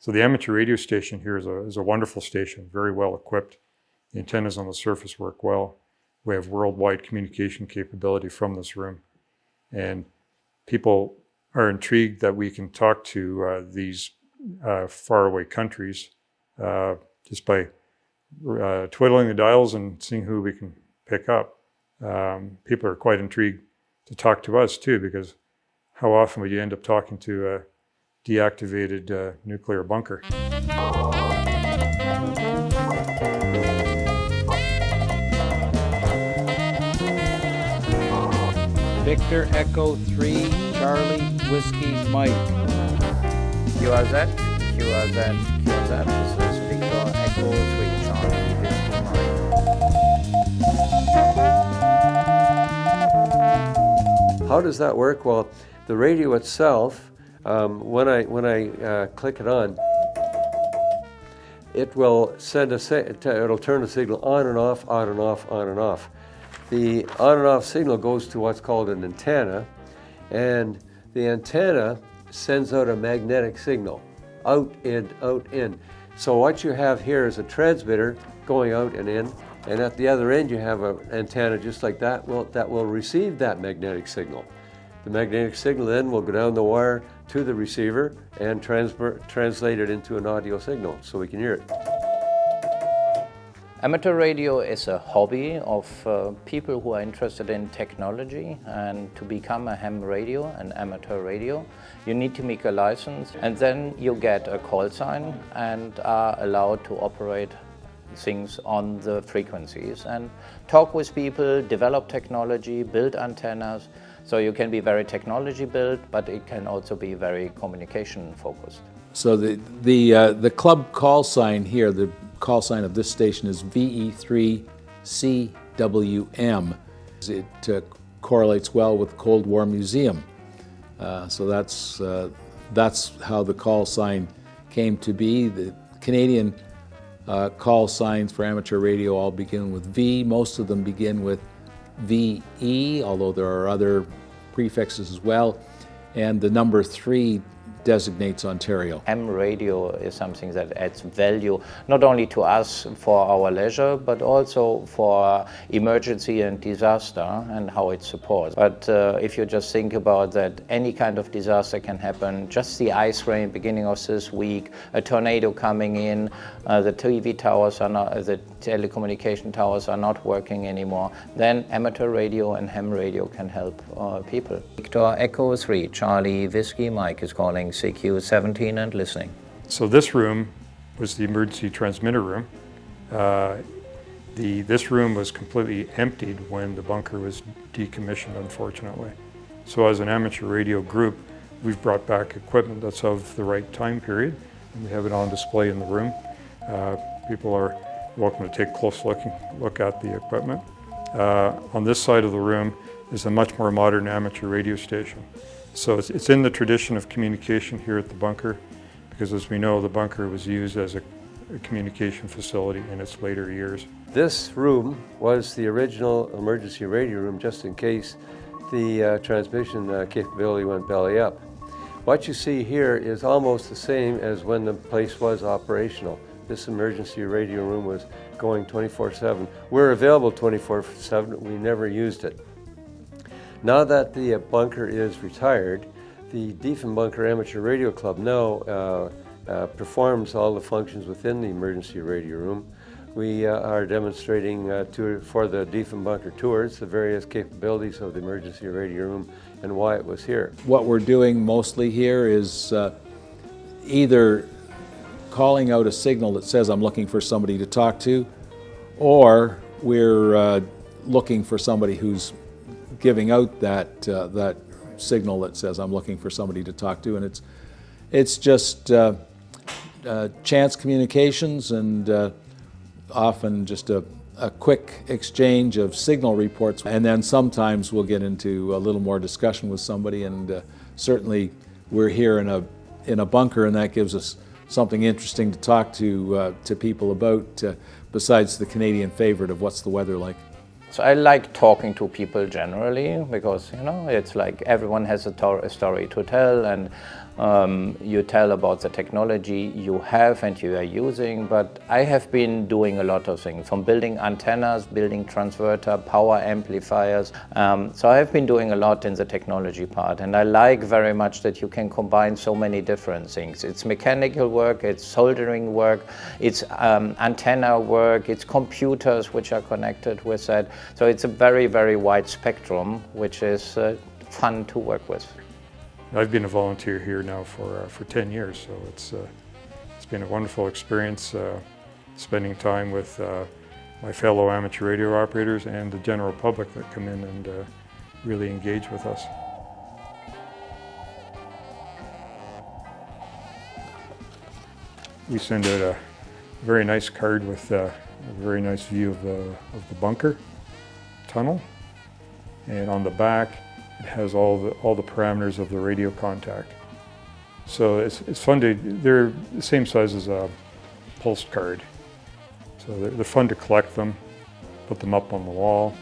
So the amateur radio station here is a wonderful station, very well equipped. The antennas on the surface work well. We have worldwide communication capability from this room. And people are intrigued that we can talk to these faraway countries just by twiddling the dials and seeing who we can pick up. People are quite intrigued to talk to us too, because how often would you end up talking to a deactivated nuclear bunker? Victor Echo 3, Charlie Whiskey Mike. QRZ, QRZ, QRZ. This is Victor Echo 3, Charlie Whiskey Mike. How does that work? Well, the radio itself, when I click it on, it will send it'll turn the signal on and off, on and off, on and off. The on and off signal goes to what's called an antenna, and the antenna sends out a magnetic signal, out, in, out, in. So what you have here is a transmitter going out and in, and at the other end you have an antenna just like that, that will receive that magnetic signal. The magnetic signal then will go down the wire to the receiver and translate it into an audio signal so we can hear it. Amateur radio is a hobby of people who are interested in technology, and to become a ham radio, an amateur radio, you need to make a license, and then you get a call sign and are allowed to operate things on the frequencies and talk with people, develop technology, build antennas. So you can be very technology built, but it can also be very communication focused. So the club call sign here, the call sign of this station is VE3CWM. It correlates well with Cold War Museum. So that's how the call sign came to be. The Canadian call signs for amateur radio all begin with V. Most of them begin with VE, although there are other prefixes as well. And the number 3 designates Ontario. Ham radio is something that adds value not only to us for our leisure, but also for emergency and disaster and how it supports. But if you just think about that, any kind of disaster can happen. Just the ice rain beginning of this week, a tornado coming in, the TV towers are not, the telecommunication towers are not working anymore. Then amateur radio and ham radio can help people. Victor Echo 3, Charlie Whiskey Mike is calling CQ17 and listening. So this room was the emergency transmitter room. This room was completely emptied when the bunker was decommissioned, unfortunately. So as an amateur radio group, we've brought back equipment that's of the right time period, and we have it on display in the room. People are welcome to take a close look at the equipment. On this side of the room is a much more modern amateur radio station. So it's in the tradition of communication here at the bunker, because as we know, the bunker was used as a communication facility in its later years. This room was the original emergency radio room, just in case the transmission capability went belly up. What you see here is almost the same as when the place was operational. This emergency radio room was going 24/7. We're available 24/7, we never used it. Now that the bunker is retired, the Diefenbunker Amateur Radio Club now performs all the functions within the emergency radio room. We are demonstrating for the Diefenbunker tours the various capabilities of the emergency radio room and why it was here. What we're doing mostly here is either calling out a signal that says I'm looking for somebody to talk to, or we're looking for somebody who's giving out that signal that says I'm looking for somebody to talk to, and it's just chance communications and often just a quick exchange of signal reports, and then sometimes we'll get into a little more discussion with somebody, and certainly we're here in a bunker, and that gives us something interesting to talk to people about besides the Canadian favorite of what's the weather like. So I like talking to people generally because, you know, it's like everyone has a story to tell, and You tell about the technology you have and you are using, but I have been doing a lot of things, from building antennas, building transverter, power amplifiers. So I've been doing a lot in the technology part, and I like very much that you can combine so many different things. It's mechanical work, it's soldering work, it's antenna work, it's computers which are connected with that. So it's a very, very wide spectrum, which is fun to work with. I've been a volunteer here now for 10 years, so it's been a wonderful experience spending time with my fellow amateur radio operators and the general public that come in and really engage with us. We send out a very nice card with a very nice view of the bunker tunnel, and on the back it has all the parameters of the radio contact. So it's fun they're the same size as a pulse card. So they're fun to collect them, put them up on the wall.